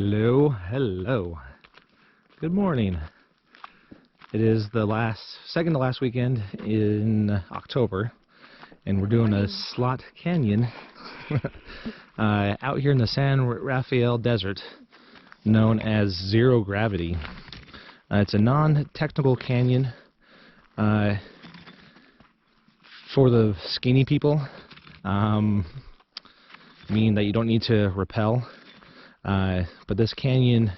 Hello, hello. Good morning. It is the second to last weekend in October, and we're doing a slot canyon out here in the San Rafael Desert, known as Zero Gravity. It's a non-technical canyon for the skinny people, meaning that you don't need to rappel. But this canyon,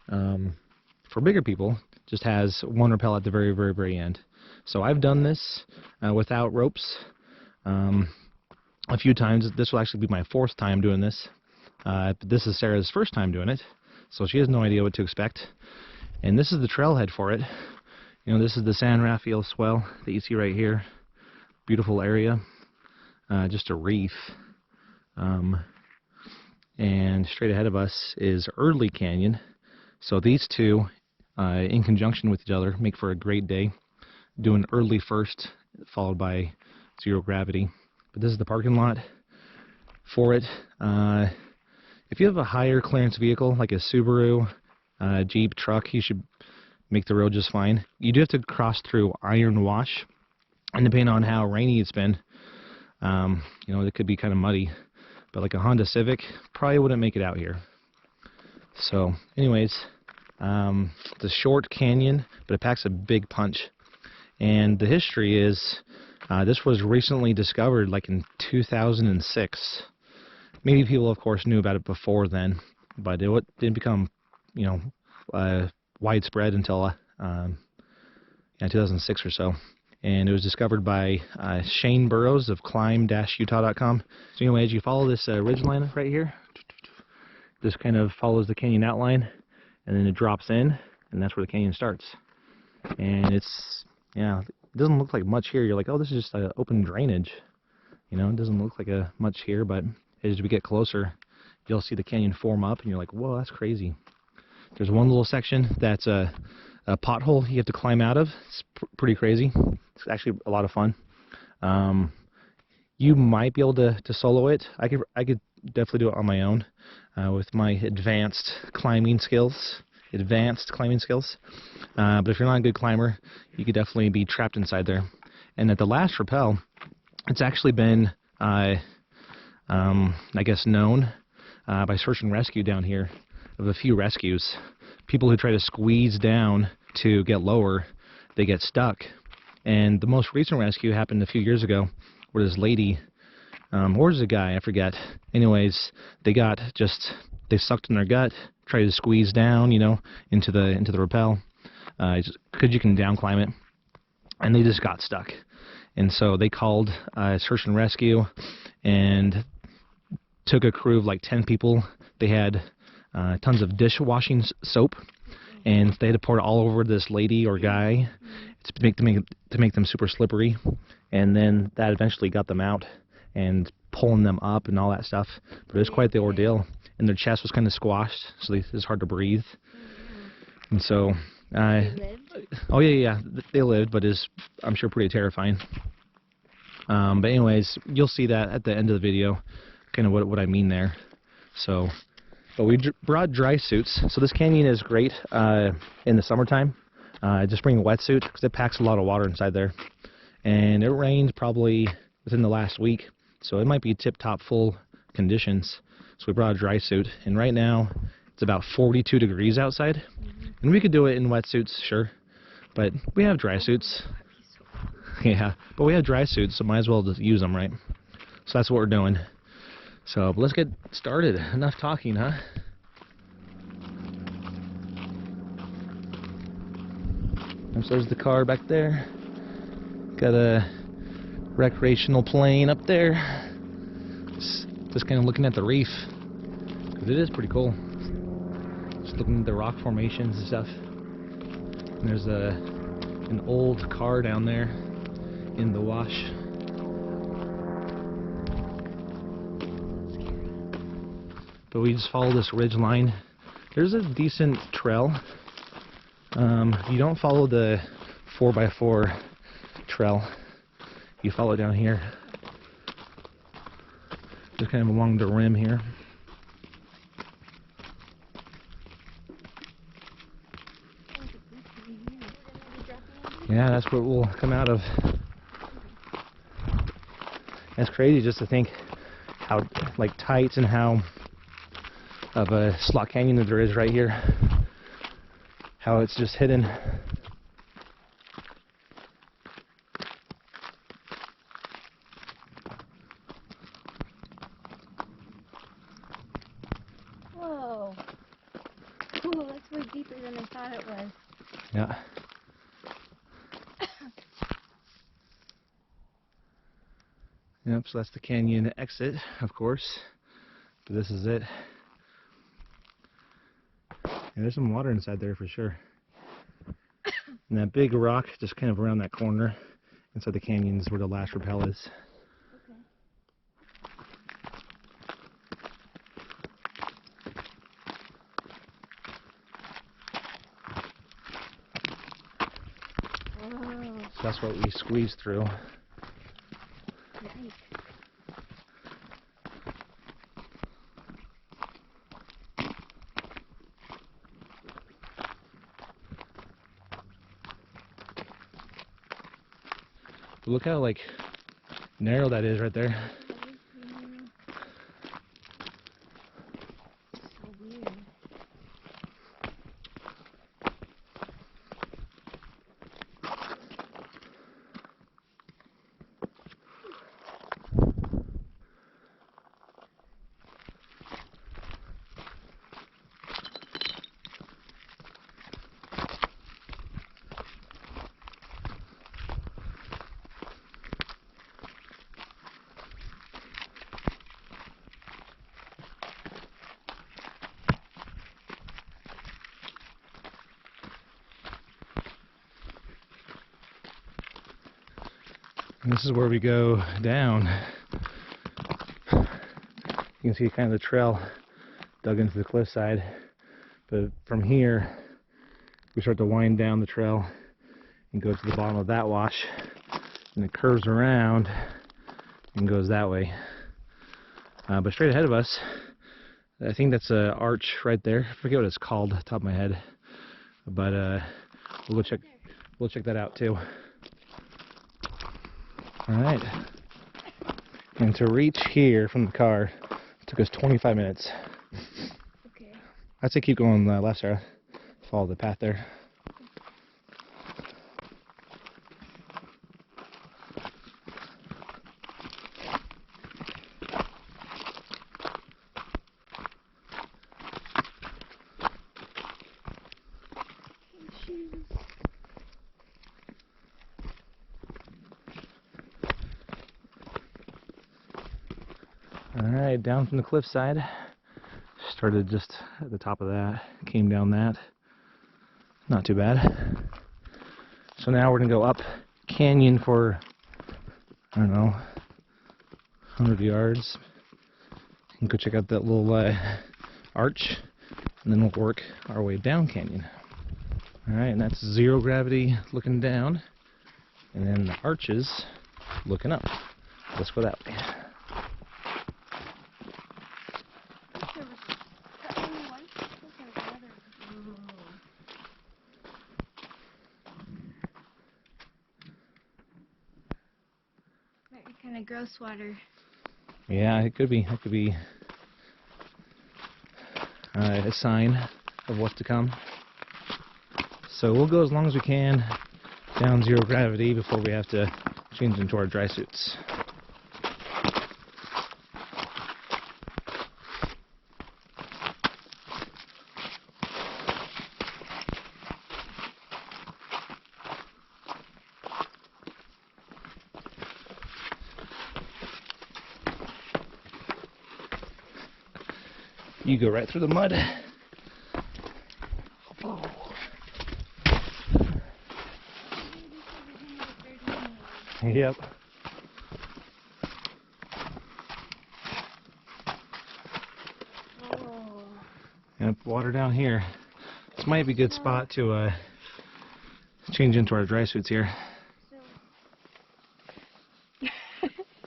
for bigger people, just has one rappel at the very, very, very end. So I've done this without ropes a few times. This will actually be my fourth time doing this. But this is Sarah's first time doing it, so she has no idea what to expect. And this is the trailhead for it. You know, this is the San Rafael Swell that you see right here. Beautiful area, just a reef. And straight ahead of us is Early Canyon. So these two, in conjunction with each other, make for a great day. Doing Early first, followed by Zero Gravity. But this is the parking lot for it. If you have a higher clearance vehicle, like a Subaru, Jeep, truck, you should make the road just fine. You do have to cross through Iron Wash, and depending on how rainy it's been, you know, it could be kind of muddy. But like a Honda Civic, probably wouldn't make it out here. So, anyways, it's a short canyon, but it packs a big punch. And the history is, this was recently discovered, like in 2006. Maybe people, of course, knew about it before then, but it didn't become, you know, widespread until 2006 or so. And it was discovered by Shane Burrows of climb-utah.com. So anyways, you follow this ridgeline right here. This kind of follows the canyon outline, and then it drops in, and that's where the canyon starts. And it's, yeah, it doesn't look like much here. You're like, oh, this is just an open drainage. You know, it doesn't look like much here, but as we get closer, you'll see the canyon form up, and you're like, whoa, that's crazy. There's one little section that's a pothole you have to climb out of. It's pretty crazy. It's actually a lot of fun. You might be able to solo it. I could definitely do it on my own with my advanced climbing skills. But if you're not a good climber, you could definitely be trapped inside there. And at the last rappel, it's actually been, I guess, known by search and rescue down here of a few rescues. People who try to squeeze down to get lower, they get stuck. And the most recent rescue happened a few years ago, where this lady, or was it a guy, I forget. Anyways, they sucked in their gut, tried to squeeze down, you know, into the rappel, because you can down climb it, and they just got stuck. And so they called search and rescue, and took a crew of like 10 people. They had tons of dishwashing soap, and they had to pour it all over this lady or guy to make them super slippery. And then that eventually got them out and pulling them up and all that stuff. But it was quite the ordeal, and their chest was kind of squashed, so it was hard to breathe. And so, oh yeah, they lived, but it's, I'm sure, pretty terrifying. But anyways, you'll see that at the end of the video, kind of what I mean there. So. But we brought dry suits, so this canyon is great in the summertime. Just bring a wetsuit, because it packs a lot of water inside there. And it rained probably within the last week, so it might be tip-top full conditions. So we brought a dry suit, and right now it's about 42 degrees outside. And we could do it in wetsuits, sure, but we have dry suits. Yeah, but we have dry suits, so might as well just use them, right? So that's what we're doing. So, but let's get started. Enough talking, huh? And so there's the car back there. Got a recreational plane up there. Just kind of looking at the reef, because it is pretty cool. Just looking at the rock formations and stuff. And there's an old car down there in the wash. But we just follow this ridge line. There's a decent trail. You don't follow the 4x4 trail. You follow it down here. Just kind of along the rim here. Yeah, that's what we'll come out of. That's crazy just to think how like tight and how of a slot canyon that there is right here. How it's just hidden. Whoa. Cool, that's way deeper than I thought it was. Yeah. Yep, so that's the canyon exit, of course. But this is it. And there's some water inside there for sure. And that big rock just kind of around that corner inside the canyon is where the last rappel is. Whoa. So that's what we squeezed through. Nice. But look how like narrow that is right there. So weird. And this is where we go down. You can see kind of the trail dug into the cliffside. But from here, we start to wind down the trail and go to the bottom of that wash. And it curves around and goes that way. But straight ahead of us, I think that's an arch right there. I forget what it's called, off the top of my head. But we'll go check that out too. Alright. And to reach here from the car, it took us 25 minutes. Okay. I'd say keep going left, Sarah. Follow the path there. Alright, down from the cliffside. Started just at the top of that, came down that. Not too bad. So now we're going to go up canyon for, I don't know, 100 yards. And go check out that little arch. And then we'll work our way down canyon. Alright, and that's zero gravity looking down. And then the arches looking up. Let's go that way. Might be kind of gross water. Yeah, it could be. It could be a sign of what's to come. So we'll go as long as we can down zero gravity before we have to change into our dry suits. You go right through the mud. Oh. Yep. Oh. Yep, water down here. This might be a good spot to change into our dry suits here.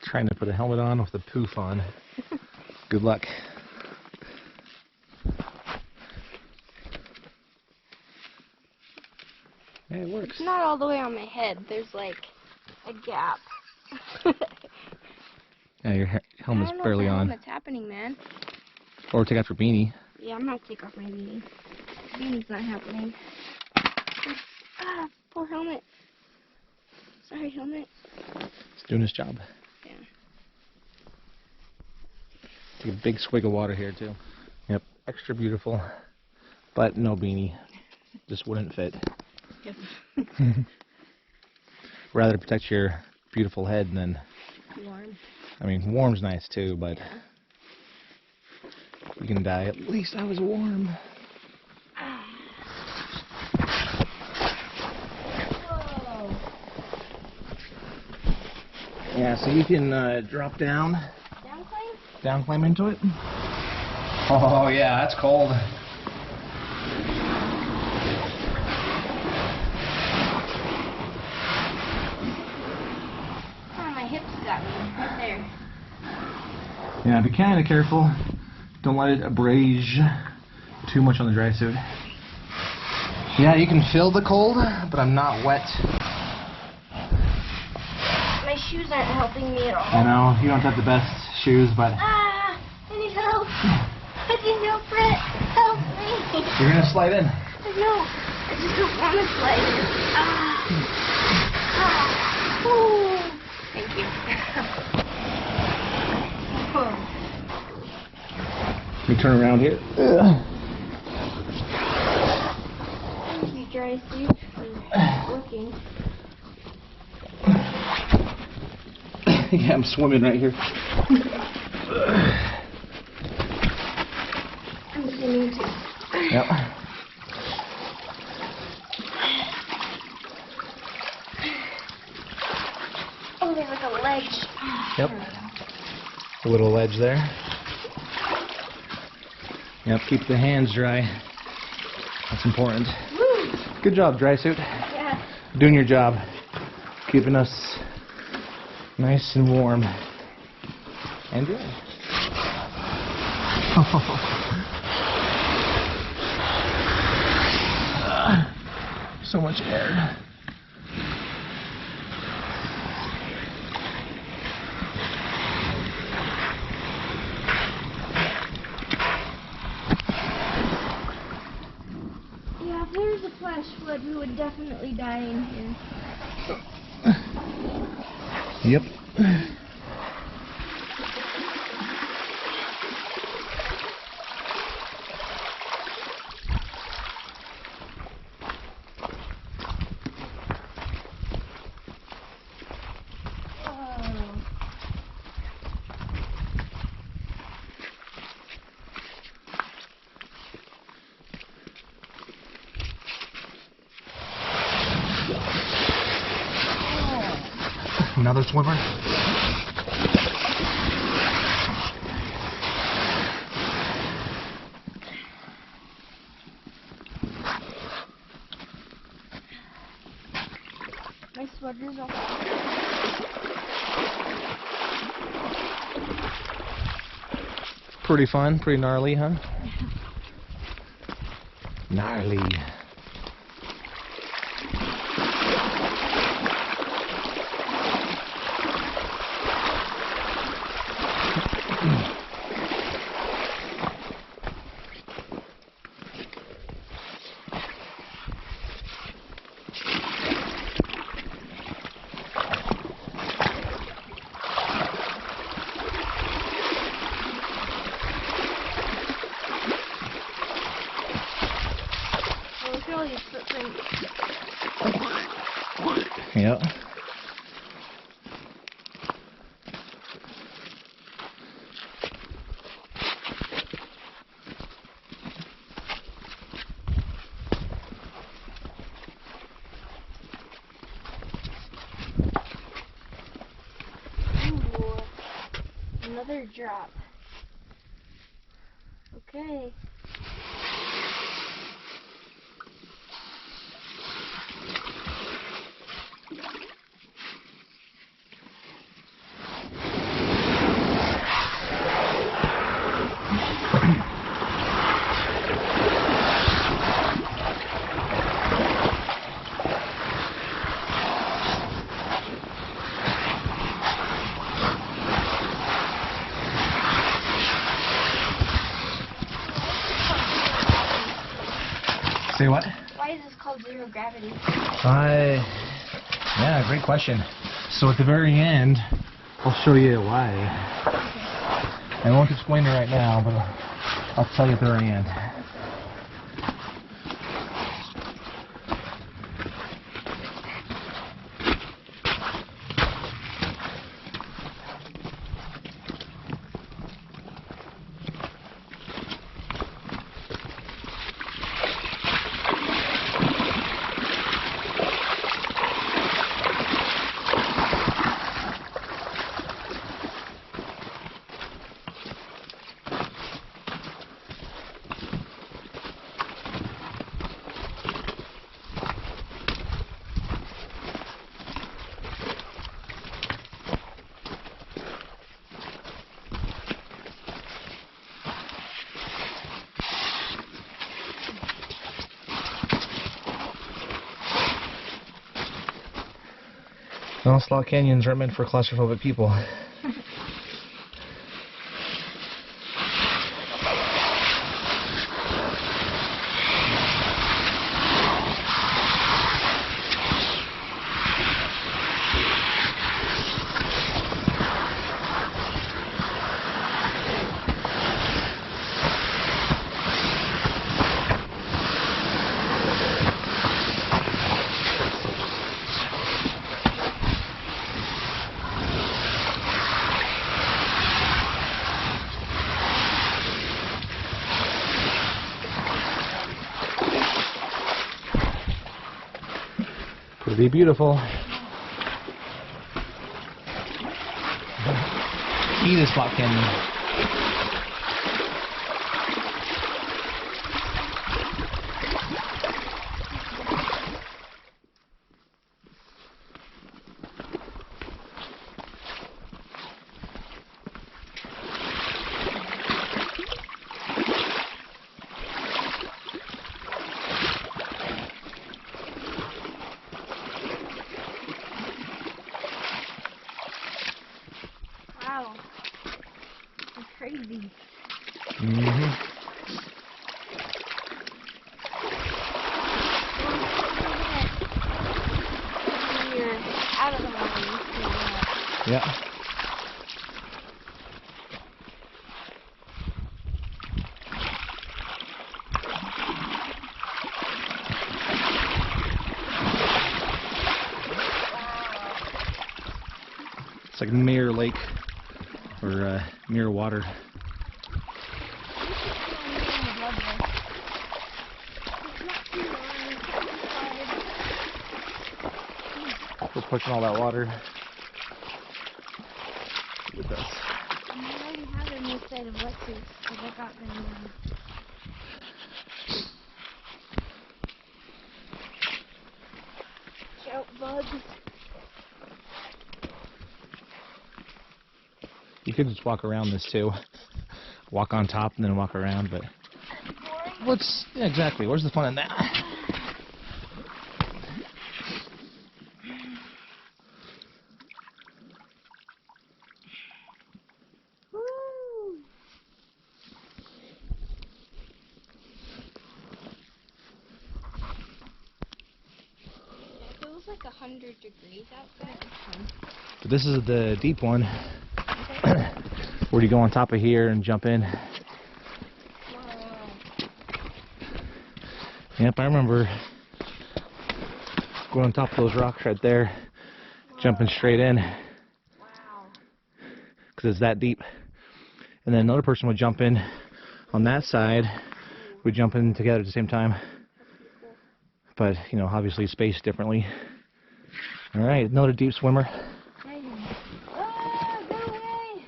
Trying to put a helmet on with a poof on. Good luck. Hey, it worked. It's not all the way on my head. There's like a gap. Yeah, your helmet's barely on. What's happening, man? Or take off your beanie. Yeah, I'm gonna take off my beanie. Beanie's not happening. Ah, poor helmet. Sorry, helmet. It's doing its job. Yeah. Take a big swig of water here too. Yep, extra beautiful, but no beanie. Just wouldn't fit. Yep. Rather protect your beautiful head than. Warm. I mean, warm's nice too, but Yeah. you can die. At least I was warm. Whoa. Yeah, so you can drop down. Down climb? Down climb into it. Oh yeah, that's cold. Oh, my hips got me right there. Yeah, be kind of careful. Don't let it abrade too much on the dry suit. Yeah, you can feel the cold, but I'm not wet. My shoes aren't helping me at all. I know, you don't have the best shoes, but Ah, I need help. I need help, Brett. Help me. you're gonna slide in. I know. I just don't want to slide in. Ah. Ah. Ooh. Thank you. Let me turn around here. Thank you, dry suit, for working. Yeah, I'm swimming right here. I'm swimming too. Yep. Oh, there's like a ledge. Yep. A little ledge there. Yep, keep the hands dry. That's important. Woo! Good job, dry suit. Yeah. Doing your job. Keeping us nice and warm. And dry. So much air. Yeah, if there was a flash flood, we would definitely die in here. Yep. Another swimmer. My sweater's off. Pretty fun, pretty gnarly, huh? Gnarly. Well, look at all these footprints. Yep. Ooh, another drop. Okay. called zero gravity? Yeah, great question. So at the very end, I'll show you why. I won't explain it right now, but I'll tell you at the very end. Well, slot canyons aren't meant for claustrophobic people. Pretty beautiful. See this slot canyon. Wow. That's crazy. Mm-hmm. When you're out of the water, you see that. Yeah. It's like Mirror Lake or Mirror Water. We're pushing all that water with us. I already have a new set of wetsuits because I got them. Choke bugs. You could just walk around this too. Walk on top and then walk around, but yeah, exactly. Where's the fun in that? Woo! It was like 100 degrees outside. But this is the deep one. Okay. Where you go on top of here and jump in. Wow. Yep, I remember going on top of those rocks right there, jumping straight in, Wow. because it's that deep. And then another person would jump in on that side. We'd jump in together at the same time. But, you know, obviously spaced differently. Alright, another deep swimmer. Ah, go away!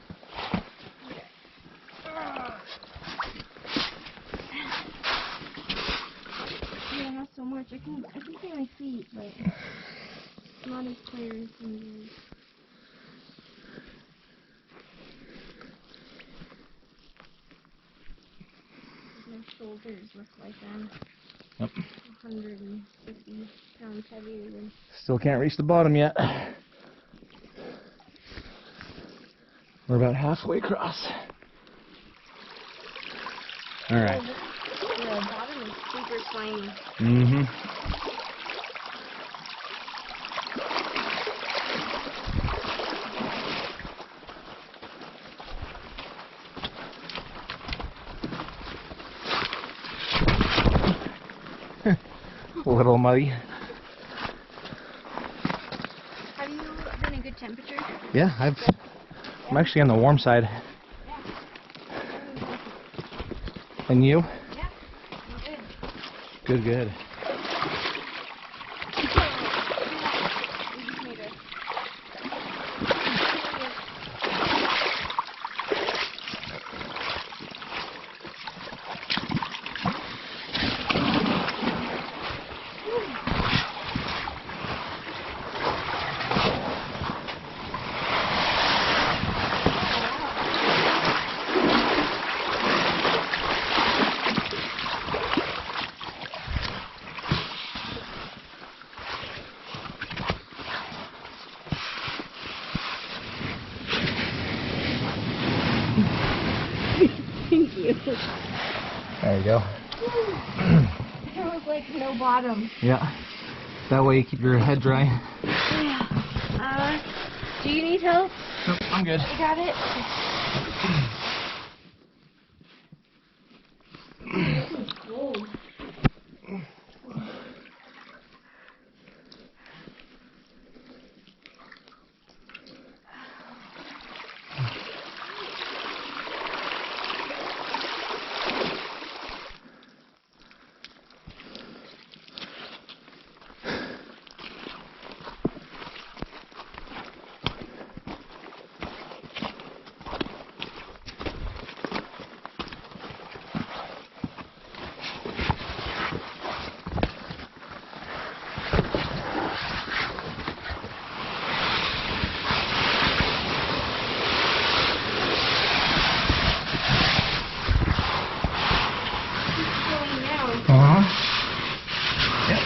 Yeah, not so much. I can see my feet, but not as clear as yours. My shoulders look like I'm Yep. 150 pounds heavier than. Still can't reach the bottom yet. We're about halfway across. Alright. The bottom is super slimy. Mm-hmm. A little muddy. Have you been a good temperature? Yeah, I'm actually on the warm side. Yeah. And you? Yeah, I'm good. Good, good. We just made a... Thank you. There you go. There was like no bottom. Yeah. That way you keep your head dry. Yeah. Do you need help? Nope, I'm good. You got it? This is cold. Yep.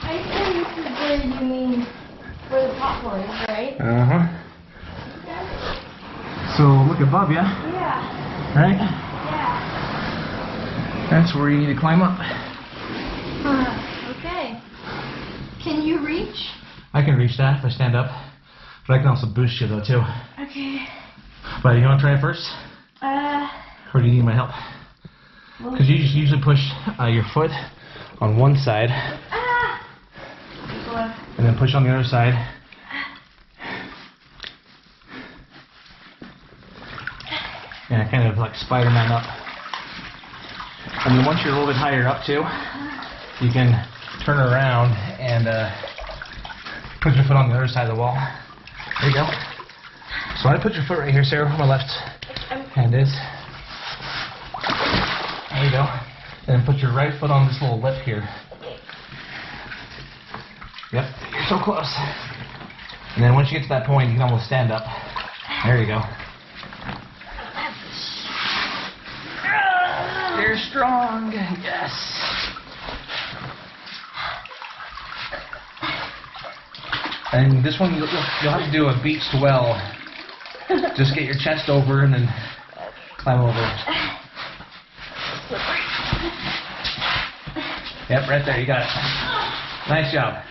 I think this is where you mean where the pothole is, right? Uh-huh. So look above you, Yeah. right? Yeah. That's where you need to climb up. Okay. Can you reach? I can reach that if I stand up, but I can also boost you though too. Okay. But you want to try it first? Or do you need my help? Because you just usually push your foot on one side and then push on the other side. And I kind of like Spider-Man up. And then once you're a little bit higher up too, you can turn around and put your foot on the other side of the wall. There you go. So I put your foot right here, Sarah, where my left hand is. There you go. And then put your right foot on this little lip here. Yep, you're so close. And then once you get to that point, you can almost stand up. There you go. You're strong. Yes. And this one, you'll have to do a beach swell. Just get your chest over and then climb over. Yep, right there. You got it. Nice job.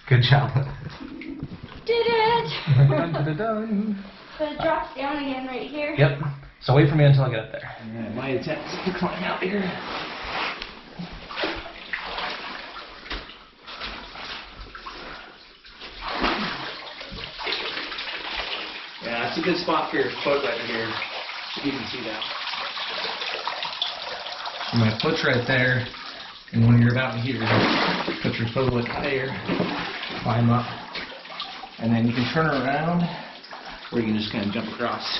Good job. Did it! Dun-dun-dun-dun. So it drops down again right here. Yep. So wait for me until I get up there. Yeah, my attempt is to climb out here. Yeah, it's a good spot for your foot right here. If you can see that. My foot's right there, and when you're about here, put your foot a little higher, climb up, and then you can turn around where you can just kind of jump across.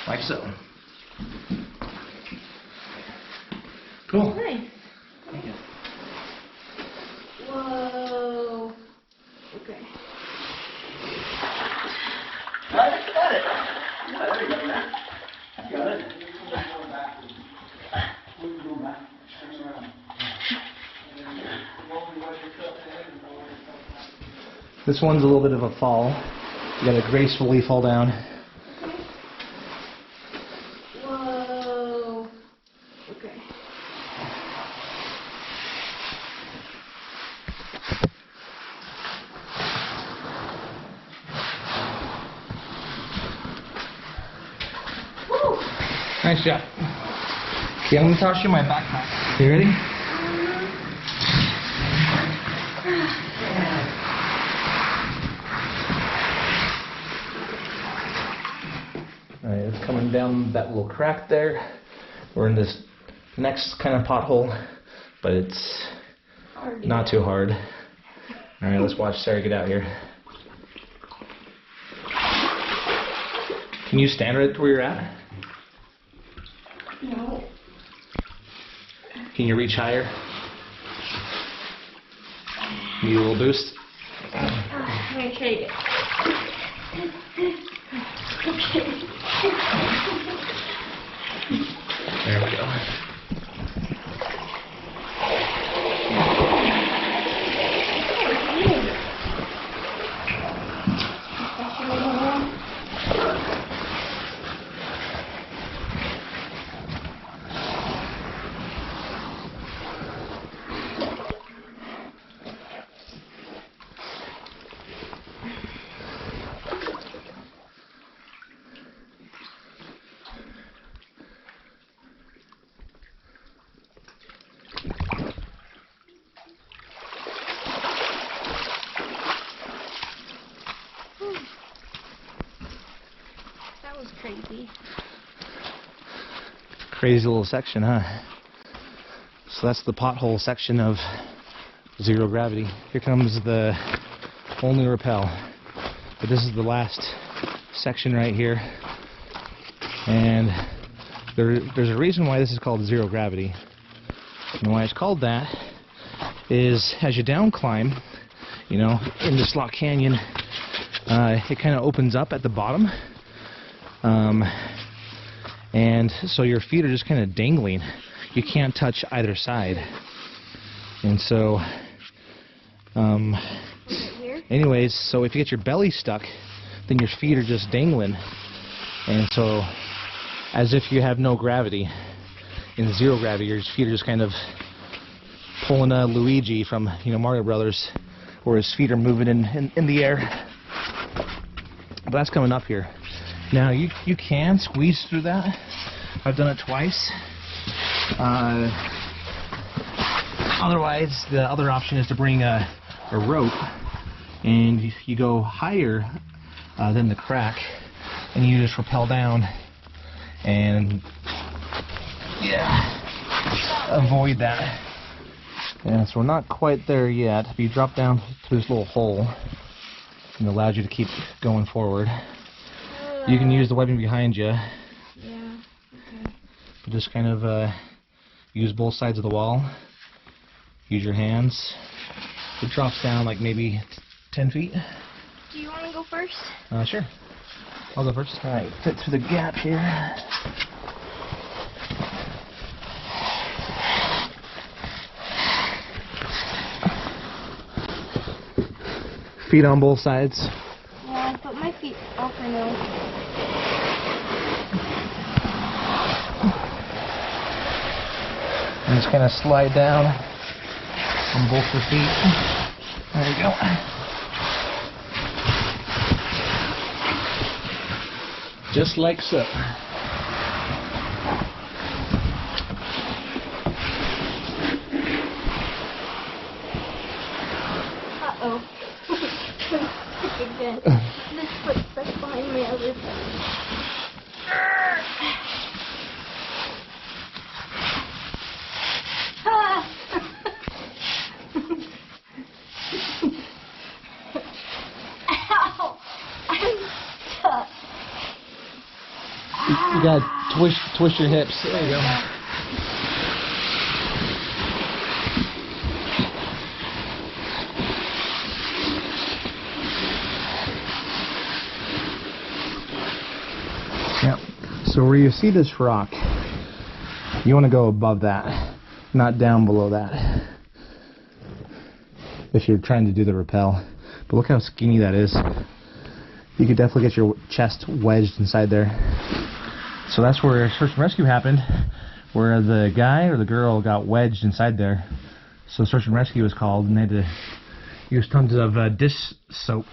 Like so. Cool. Nice. Thank you. Whoa. Okay. Got it. Yeah, there you go, man. Got it. This one's a little bit of a fall. You gotta gracefully fall down. Whoa. Okay. Woo. Nice job. Okay, I'm gonna toss you my backpack. You ready? Alright, it's coming down that little crack there. We're in this next kind of pothole, but it's not too hard. Alright, let's watch Sarah get out here. Can you stand right where you're at? No. Can you reach higher? Need a little boost? I'm gonna shake it. Okay. There we go. That was crazy. Crazy little section, huh? So that's the pothole section of zero gravity. Here comes the only rappel. But this is the last section right here. And there's a reason why this is called zero gravity. And why it's called that is as you down climb, you know, in this Slot Canyon, it kind of opens up at the bottom. And so your feet are just kind of dangling. You can't touch either side. And so, anyways, so if you get your belly stuck, then your feet are just dangling. And so, as if you have no gravity. In zero gravity, your feet are just kind of pulling a Luigi from, you know, Mario Brothers, where his feet are moving in the air. But that's coming up here. Now you can squeeze through that. I've done it twice. Otherwise, the other option is to bring a rope, and you go higher than the crack, and you just rappel down, and yeah, avoid that. And so we're not quite there yet. If you drop down through this little hole, it allows you to keep going forward. You can use the webbing behind you. Yeah. Okay. But just kind of use both sides of the wall. Use your hands. It drops down like maybe 10 feet. Do you want to go first? Sure. I'll go first. Alright, fit through the gap here. Feet on both sides. Yeah, but my feet off for now. And just kind of slide down on both your feet. There you go. Just like so. Uh-oh. Again. This foot's stuck behind my other foot. Ah! Ow! gotta twist your hips. There you go. Yep. So where you see this rock, you want to go above that, not down below that, if you're trying to do the rappel. But look how skinny that is. You could definitely get your chest wedged inside there. So that's where search and rescue happened, where the guy or the girl got wedged inside there. So search and rescue was called, and they had to use tons of dish soap.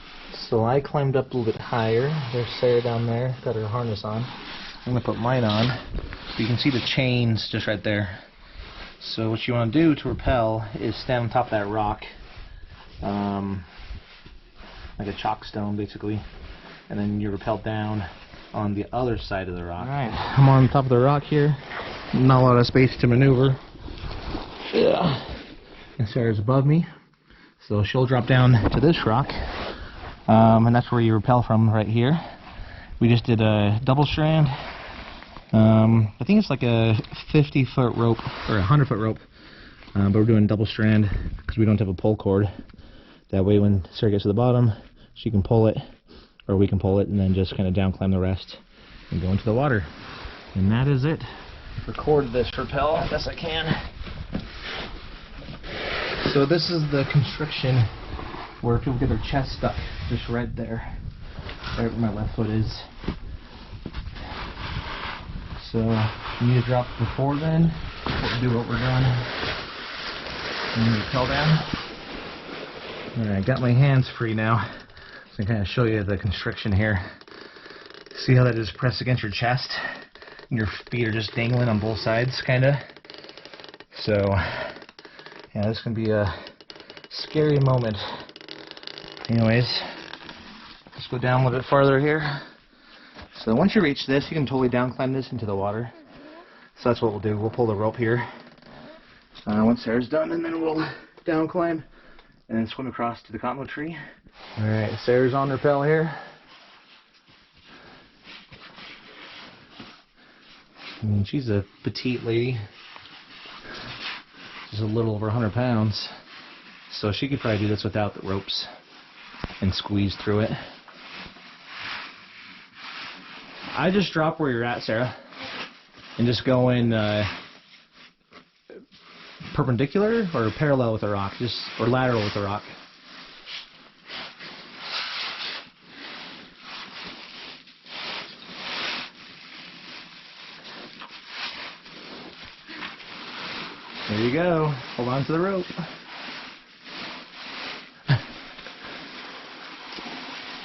So I climbed up a little bit higher. There's Sarah down there, got her harness on. I'm gonna put mine on. You can see the chains just right there. So what you want to do to rappel is stand on top of that rock, like a chalk stone basically, and then you rappel down on the other side of the rock. Alright, I'm on top of the rock here. Not a lot of space to maneuver. Yeah. And Sarah's above me, so she'll drop down to this rock, and that's where you rappel from, right here. We just did a double strand. I think it's like a 50-foot rope or a 100-foot rope, but we're doing double strand because we don't have a pull cord. That way when Sarah gets to the bottom, she can pull it, or we can pull it, and then just kind of down climb the rest and go into the water. And that is it. Record this rappel as best I can. So this is the constriction where people get their chest stuck, just right there, right where my left foot is. So you need to drop before then, do what we're doing, and rappel down. Alright, I got my hands free now, so I can kind of show you the constriction here. See how that just pressed against your chest, and your feet are just dangling on both sides, kind of. So, yeah, this can be a scary moment. Anyways, let's go down a little bit farther here. So once you reach this, you can totally down climb this into the water. So that's what we'll do. We'll pull the rope here once Sarah's done, and then we'll down climb and then swim across to the cottonwood tree. Alright, Sarah's on rappel here. I mean, she's a petite lady. She's a little over 100 pounds. So she could probably do this without the ropes and squeeze through it. I just drop where you're at, Sarah, and just go in perpendicular or parallel with the rock, or lateral with the rock. There you go. Hold on to the rope.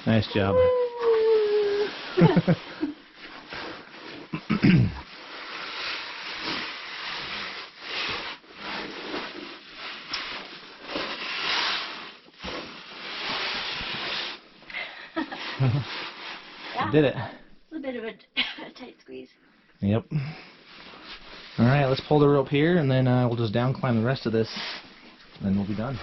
Nice job. Yeah. Did it. It's a bit of a tight squeeze. Yep. Alright, let's pull the rope here, and then we'll just down climb the rest of this, and then we'll be done.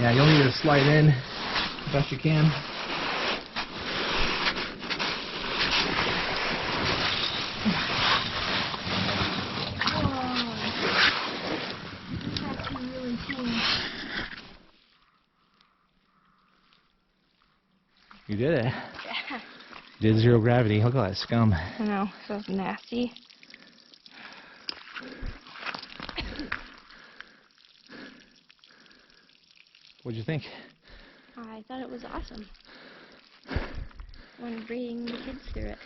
Yeah, you'll need to slide in as best you can. You did it. Yeah. You did zero gravity. Look at that scum. I know, so nasty. What'd you think? I thought it was awesome. I want to bring the kids through it.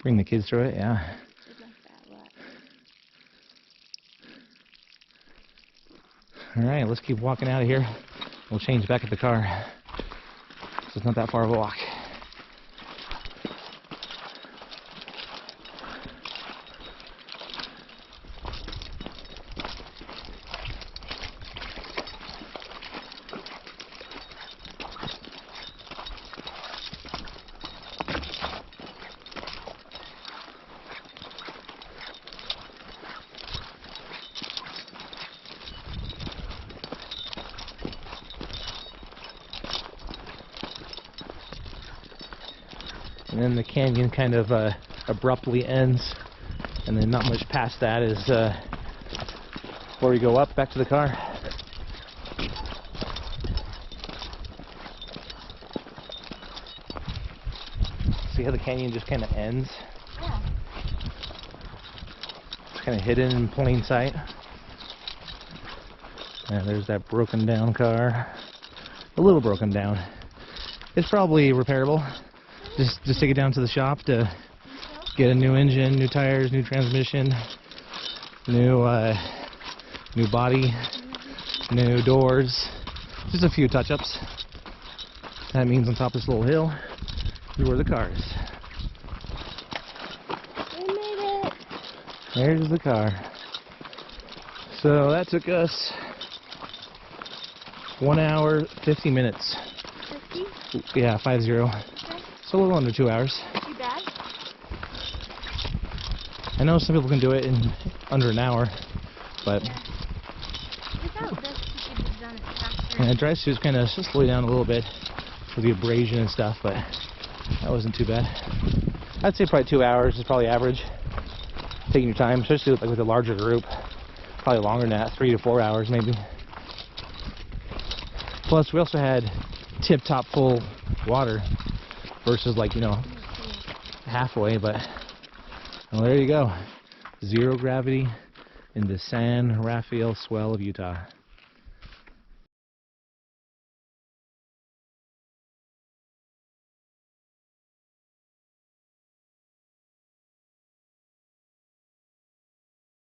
Bring the kids through it, yeah. They'd like that a lot. Alright, let's keep walking out of here. We'll change back at the car. So it's not that far of a walk. And then the canyon kind of abruptly ends, and then not much past that is where we go up back to the car. See how the canyon just kind of ends? Yeah. It's kind of hidden in plain sight. And there's that broken down car. A little broken down. It's probably repairable. Just take it down to the shop to get a new engine, new tires, new transmission, new body, new doors. Just a few touch-ups. That means on top of this little hill is where the car is. We made it. There's the car. So that took us 1 hour, 50 minutes. 50? Yeah, 50. Okay. So a little under 2 hours. Too bad. I know some people can do it in under an hour, but Yeah. Without this, you could have done it faster. and the dry suit's kind of slowed down a little bit for the abrasion and stuff, but that wasn't too bad. I'd say probably 2 hours is probably average. Taking your time, especially with a larger group. Probably longer than that, 3 to 4 hours maybe. Plus, we also had tip-top full water versus halfway, but well, there you go. 0 gravity in the San Rafael Swell of Utah.